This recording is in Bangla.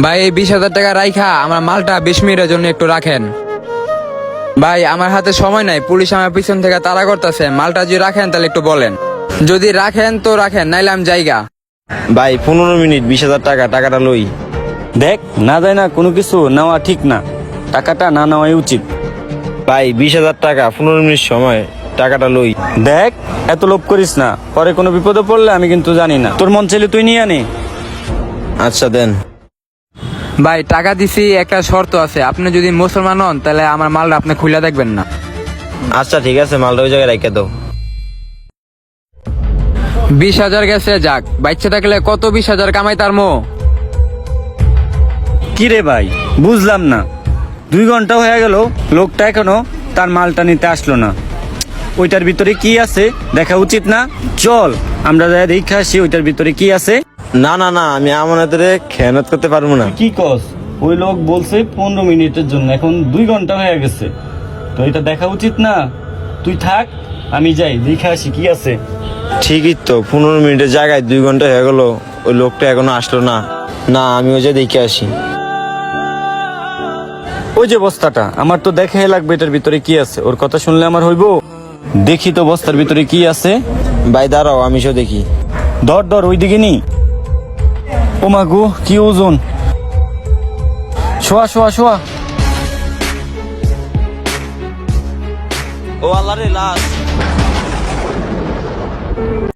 ভাই এই 20,000 টাকা রাইখা আমার মালটা 20 মিনিটের জন্য একটু রাখেন। ভাই আমার হাতে সময় নাই, পুলিশ আমার পিছন থেকে তাড়া করতেছে। মালটা যদি রাখেন তাহলে একটু বলেন, যদি রাখেন তো রাখেন, নাইলে আমি জায়গা। ভাই 15 মিনিট 20,000 টাকা, টাকাটা লই। দেখ, না যায় না কোনো কিছু নেওয়া ঠিক না, টাকাটা না নেওয়াই উচিত। ভাই 20,000 টাকা, 15 মিনিট সময়, টাকাটা লই। দেখ, এত লোভ করিস না, পরে কোনো বিপদে পড়লে আমি কিন্তু জানি না। তোর মন চাইলে তুই নিয়ে আনে। আচ্ছা দেন। ভাই টাকা দিছি, একটা শর্ত আছে, আপনি যদি মুসলমান হন তাহলে আমার মালটা আপনি খুলে দেখবেন না। আচ্ছা ঠিক আছে, মালটা ওই জায়গায় রেখে দাও। 20,000 গেছে, যাক, বাচ্চা থাকলে কত 20,000 কামাই তার মো। কি রে ভাই, বুঝলাম না, 2 ঘন্টা হয়ে গেল, লোকটা এখনো তার মালটা নিতে আসলো না। ওইটার ভিতরে কি আছে দেখা উচিত না? চল আমরা যাই দেখে আসি ওইটার ভিতরে কি আছে। না না না, আমি আমাদের খেয়ানত করতে পারবো না। কি কস? ওই লোক বলছে 15 মিনিটের জন্য, এখন 2 ঘন্টা হয়ে গেছে, তো এটা দেখা উচিত না? তুই থাক, আমি যাই দেখে আসি কি আছে। ঠিকই তো, 15 মিনিটের জায়গায় 2 ঘন্টা হয়ে গেল, ওই লোকটা এখনো আসলো না। না, আমি ওই যে দেখে আসি। ওই যে বস্তাটা, আমার তো দেখাই লাগবে এটার ভিতরে কি আছে। ওর কথা শুনলে আমার হইব? দেখি তো বস্তার ভিতরে কি আছে। ভাই দাঁড়াও, আমি সব দেখি। ধর ধর, ওইদিকে নি। ও মা গো, কি ওজন! শোয়া শোয়া শোয়া। ও আল্লাহ রে, লাশ।